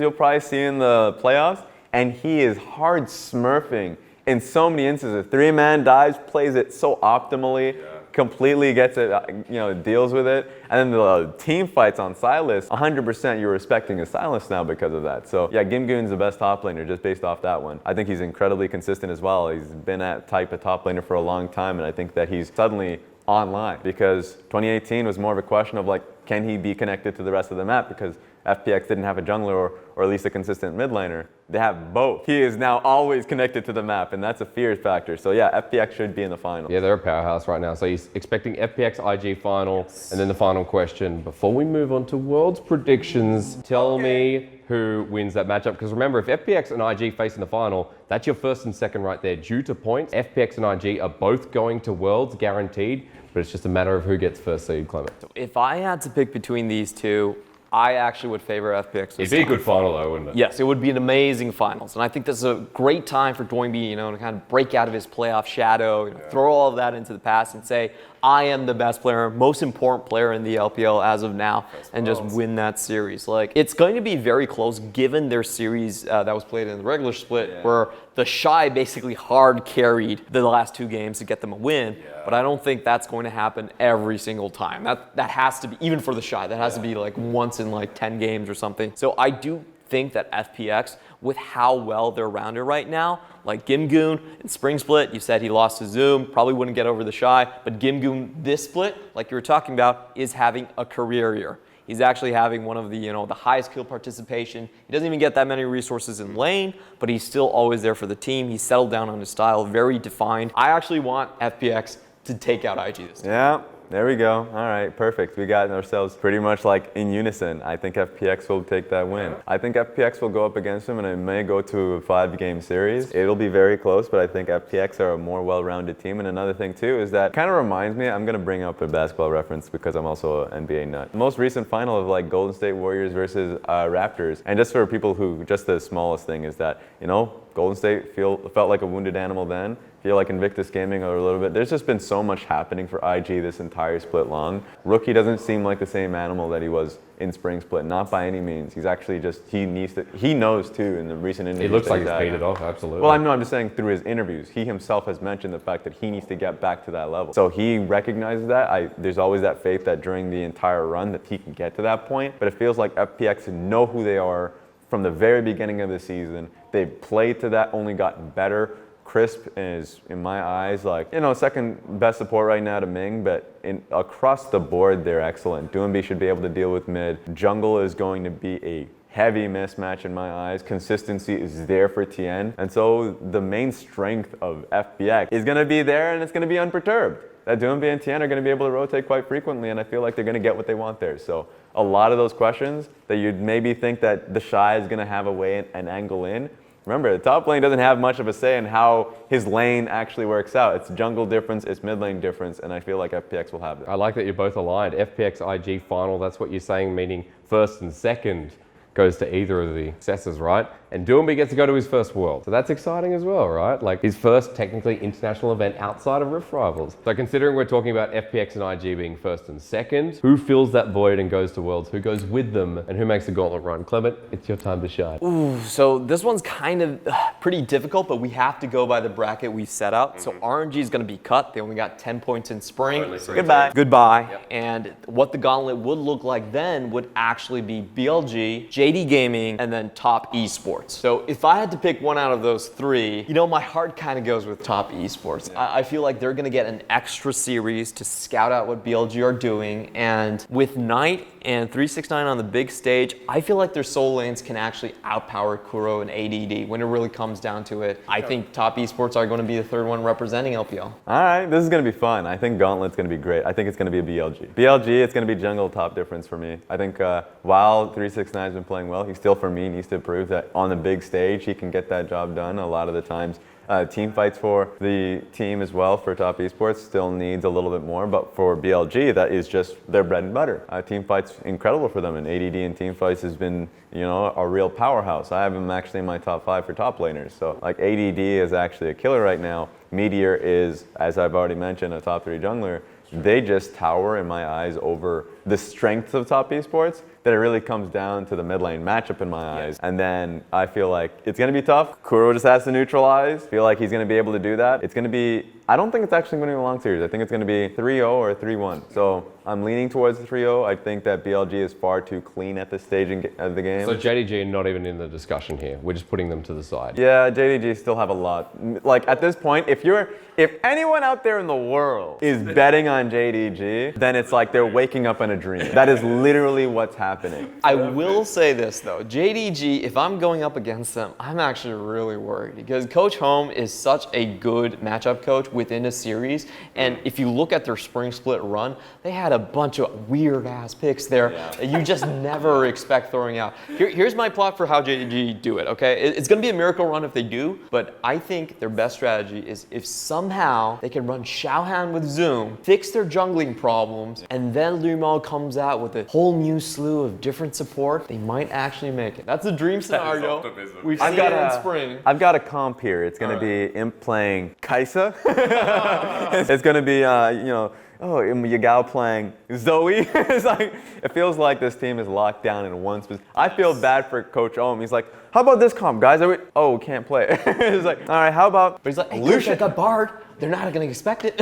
you'll probably see in the playoffs, and he is hard smurfing in so many instances. 3-man dives, plays it so optimally. Completely gets it, deals with it. And then the team fights on Sylas, 100% you're respecting his Sylas now because of that. So yeah, Gimgoon's the best top laner just based off that one. I think he's incredibly consistent as well. He's been at type of top laner for a long time, and I think that he's suddenly online because 2018 was more of a question of like, can he be connected to the rest of the map because FPX didn't have a jungler or at least a consistent mid laner. They have both. He is now always connected to the map, and that's a fear factor. So yeah, FPX should be in the final. Yeah, they're a powerhouse right now. So he's expecting FPX IG final, and then the final question. Before we move on to Worlds predictions, tell me who wins that matchup. Because remember, if FPX and IG face in the final, that's your first and second right there. Due to points, FPX and IG are both going to Worlds, guaranteed, but it's just a matter of who gets first seed, Clement. If I had to pick between these two, I actually would favor FPX. It'd be a good final though, wouldn't it? Yes, it would be an amazing finals. And I think this is a great time for Doinby, to kind of break out of his playoff shadow, throw all of that into the past and say, I am the best player, most important player in the LPL as of now, and just win that series. Like, it's going to be very close given their series that was played in the regular split, where the Shy basically hard carried the last 2 games to get them a win. But I don't think that's going to happen every single time. That has to be, even for the Shy, that has to be like once in like 10 games or something. So I do think that FPX, with how well they're rounded right now, like Gimgoon in Spring Split, you said he lost to Zoom, probably wouldn't get over the Shy, but Gimgoon this split, like you were talking about, is having a career year. He's actually having one of the, the highest kill participation. He doesn't even get that many resources in lane, but he's still always there for the team. He's settled down on his style, very defined. I actually want FPX to take out IG this time. Yeah. There we go. All right, perfect. We got ourselves pretty much like in unison. I think FPX will take that win. I think FPX will go up against him, and it may go to a 5-game series. It'll be very close, but I think FPX are a more well-rounded team. And another thing too is that kind of reminds me, I'm going to bring up a basketball reference because I'm also an NBA nut. The most recent final of like Golden State Warriors versus Raptors. And just for people who, just the smallest thing is that, Golden State felt like a wounded animal then. Feel like Invictus Gaming a little bit. There's just been so much happening for IG this entire split long. Rookie doesn't seem like the same animal that he was in Spring Split, not by any means. He's actually just, he knows too in the recent interviews. He looks like he's paid it off, absolutely. Well, I'm just saying through his interviews, he himself has mentioned the fact that he needs to get back to that level. So he recognizes that. There's always that faith that during the entire run that he can get to that point, but it feels like FPX know who they are from the very beginning of the season. They've played to that, only gotten better. Crisp is, in my eyes, like, second best support right now to Ming, but across the board, they're excellent. Doombi should be able to deal with mid. Jungle is going to be a heavy mismatch in my eyes. Consistency is there for Tien. And so the main strength of FPX is going to be there, and it's going to be unperturbed. That Doombi and Tien are going to be able to rotate quite frequently, and I feel like they're going to get what they want there. So a lot of those questions that you'd maybe think that the Shy is going to have a way and angle in, remember, the top lane doesn't have much of a say in how his lane actually works out. It's jungle difference, it's mid lane difference, and I feel like FPX will have that. I like that you're both aligned. FPX IG final, that's what you're saying, meaning first and second goes to either of the successors, right? And Doombi gets to go to his first World. So that's exciting as well, right? Like his first technically international event outside of Rift Rivals. So considering we're talking about FPX and IG being first and second, who fills that void and goes to Worlds? Who goes with them? And who makes the gauntlet run? Clement, it's your time to shine. Ooh, so this one's kind of pretty difficult, but we have to go by the bracket we set out. So RNG is going to be cut. They only got 10 points in spring. Goodbye. Goodbye. Yep. And what the gauntlet would look like then would actually be BLG, JD Gaming, and then Top Esports. So if I had to pick one out of those 3, my heart kind of goes with Top Esports. Yeah. I feel like they're going to get an extra series to scout out what BLG are doing. And with Knight and 369 on the big stage. I feel like their solo lanes can actually outpower Kuro and ADD when it really comes down to it. I think Top Esports are going to be the third one representing LPL. All right, this is going to be fun. I think Gauntlet's going to be great. I think it's going to be a BLG. BLG, it's going to be jungle top difference for me. I think while 369's been playing well, he still, for me, needs to prove that on the big stage, he can get that job done a lot of the times. Team fights for the team as well for Top Esports still needs a little bit more, but for BLG, that is just their bread and butter. Team fights incredible for them, and ADD in team fights has been, you know, a real powerhouse. I have him actually in my top 5 for top laners, so like ADD is actually a killer right now. Meteor is, as I've already mentioned, a top 3 jungler. They just tower in my eyes over the strengths of Top Esports, that it really comes down to the mid lane matchup in my eyes. And then I feel like it's going to be tough. Kuro just has to neutralize. I feel like he's going to be able to do that. It's going to be, I don't think it's actually going to be a long series. I think it's going to be 3-0 or 3-1. So I'm leaning towards the 3-0. I think that BLG is far too clean at this stage of the game. So JDG are not even in the discussion here. We're just putting them to the side. Yeah, JDG still have a lot. Like at this point, if anyone out there in the world is betting on JDG, then it's like they're waking up in a dream. That is literally what's happening. I will say this though, JDG, if I'm going up against them, I'm actually really worried because Coach Home is such a good matchup coach within a series. And if you look at their spring split run, they had a bunch of weird ass picks there that you just never expect throwing out. Here's my plot for how JDG do it, okay? It's gonna be a miracle run if they do, but I think their best strategy is if somehow they can run Xiaohan with Zoom, fix their jungling problems, and then Lumo comes out with a whole new slew of different support, they might actually make it. That's a dream scenario. We've seen it in spring. I've got a comp here. It's going to be Imp playing Kaisa. It's going to be, you know, Yagao playing Zoe. It's like, it feels like this team is locked down in one specific. I feel bad for Coach Ohm. He's like, how about this comp, guys? Oh, can't play. It's like, all right, how about But he's like, hey, Lucian, I got Bard. They're not going to expect it.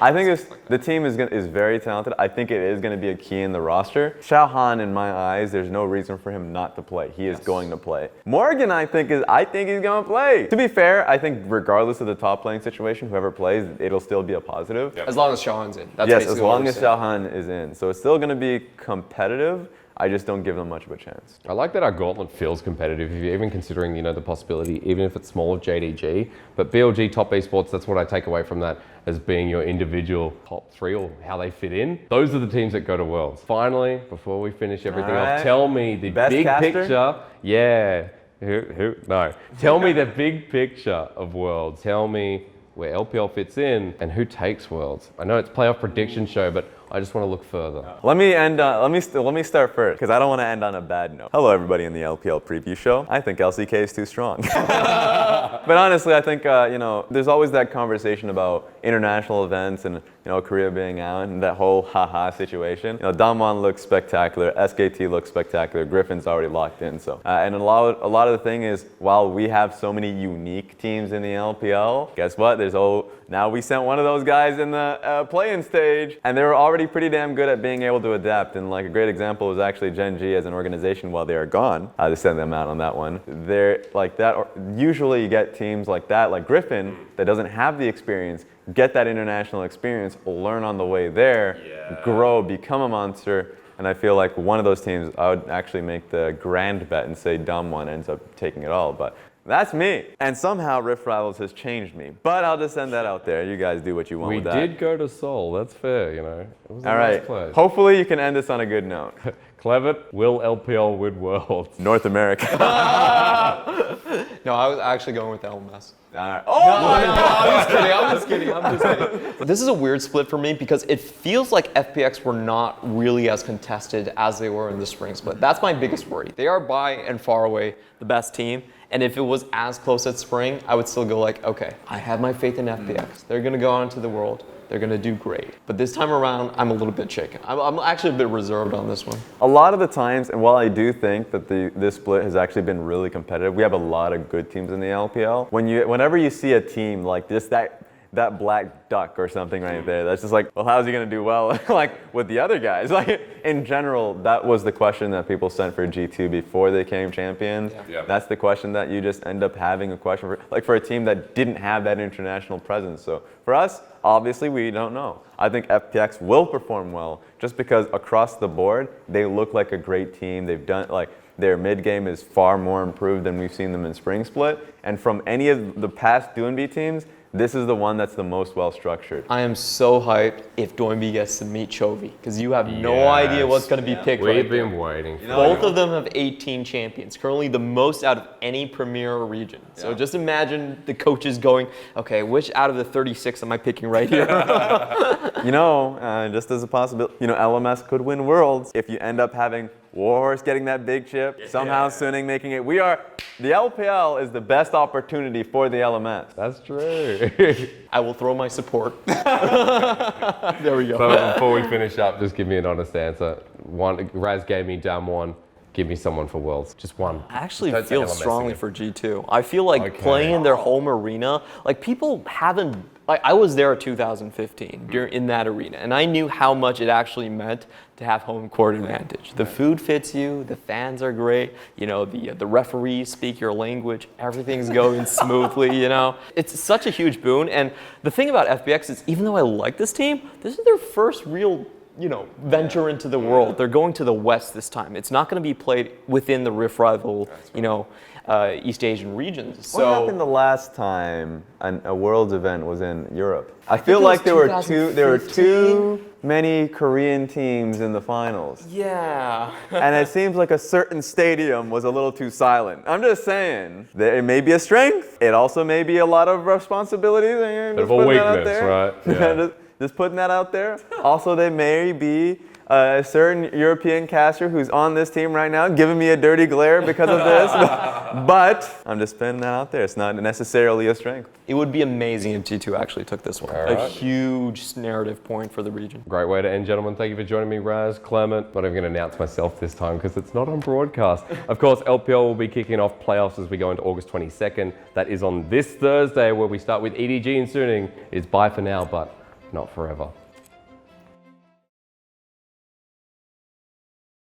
I think the team is very talented. I think it is going to be a key in the roster. Xiaohan, in my eyes, there's no reason for him not to play. He is going to play. Morgan, I think he's going to play. To be fair, I think regardless of the top playing situation, whoever plays, it'll still be a positive. As long as Xiaohan's in. That's yes, as long as Xiaohan is in. So it's still going to be competitive. I just don't give them much of a chance. I like that our gauntlet feels competitive, if you're even considering, you know, the possibility, even if it's small, of JDG. But BLG, Top Esports, that's what I take away from that as being your individual top 3 or how they fit in. Those are the teams that go to Worlds. Finally, before we finish everything off, tell me the best big caster? picture. Yeah. No. Tell me the big picture of Worlds. Tell me where LPL fits in and who takes Worlds. I know it's playoff prediction show, but I just want to look further. Let me start first, because I don't want to end on a bad note. Hello, everybody in the LPL Preview Show. I think LCK is too strong. But honestly, I think, you know, there's always that conversation about international events and, you know, Korea being out and that whole haha situation. You know, Damwon looks spectacular, SKT looks spectacular, Griffin's already locked in. So, and a lot of the thing is, while we have so many unique teams in the LPL, guess what? Now we sent one of those guys in the play-in stage, and they were already pretty damn good at being able to adapt. And like a great example was actually Gen G as an organization while they are gone. I just sent them out on that one. They're like that. Usually you get teams like that, like Griffin, that doesn't have the experience, get that international experience, learn on the way there, grow, become a monster. And I feel like one of those teams, I would actually make the grand bet and say Damwon ends up taking it all. But that's me. And somehow Rift Rivals has changed me. But I'll just send that out there. You guys do what you want with that. We did go to Seoul. That's fair, you know. It was a all nice right. place. Hopefully you can end this on a good note. Clevet, will LPL win Worlds? North America. No, I was actually going with LMS. All right. Oh, no, I'm just kidding. This is a weird split for me because it feels like FPX were not really as contested as they were in the spring split. That's my biggest worry. They are by and far away the best team. And if it was as close at spring, I would still go like, okay, I have my faith in FPX. They're going to go on to the world. They're going to do great. But this time around, I'm a little bit shaken. I'm actually a bit reserved on this one. A lot of the times, and while I do think that this split has actually been really competitive, we have a lot of good teams in the LPL. Whenever you see a team like this, that black duck or something right there. That's just like, well, how's he gonna do well like with the other guys? Like in general, that was the question that people sent for G2 before they became champions. Yeah. That's the question that you just end up having a question for, like for a team that didn't have that international presence. So for us, obviously we don't know. I think FPX will perform well just because across the board, they look like a great team. They've done like, their mid game is far more improved than we've seen them in Spring Split. And from any of the past DoinB teams, this is the one that's the most well structured. I am so hyped if DoinB gets to meet Chovy, because you have no idea what's going to be picked. We've been waiting. Both of them have 18 champions, currently the most out of any premier region. So just imagine the coaches going, okay, which out of the 36 am I picking right here? You know, just as a possibility, you know, LMS could win Worlds if you end up having Warhorse getting that big chip, somehow Suning making it. The LPL is the best opportunity for the LMS. That's true. I will throw my support. There we go. So before we finish up, just give me an honest answer. Raz Gaming down 1. Give me someone for Worlds. Just one. I actually Don't say feel LMS strongly again. for G2. I feel like playing in their home arena, like people haven't, like I was there in 2015 in that arena, and I knew how much it actually meant to have home court advantage. The food fits you, the fans are great, you know, the referees speak your language, everything's going smoothly, you know. It's such a huge boon, and the thing about FPX is even though I like this team, this is their first real venture into the world. They're going to the West this time. It's not going to be played within the Rift rival, East Asian regions. So What happened the last time a Worlds event was in Europe? I feel like there were too many Korean teams in the finals. yeah. And it seems like a certain stadium was a little too silent. I'm just saying, it may be a strength. It also may be a lot of responsibilities. Bit of a weakness, right? Yeah. Just putting that out there. Also, there may be a certain European caster who's on this team right now giving me a dirty glare because of this. But I'm just putting that out there. It's not necessarily a strength. It would be amazing if G2 actually took this one. All right. A huge narrative point for the region. Great way to end, gentlemen. Thank you for joining me, Raz, Clement. Not even going to announce myself this time because it's not on broadcast. Of course, LPL will be kicking off playoffs as we go into August 22nd. That is on this Thursday where we start with EDG and Suning. It's bye for now, but not forever.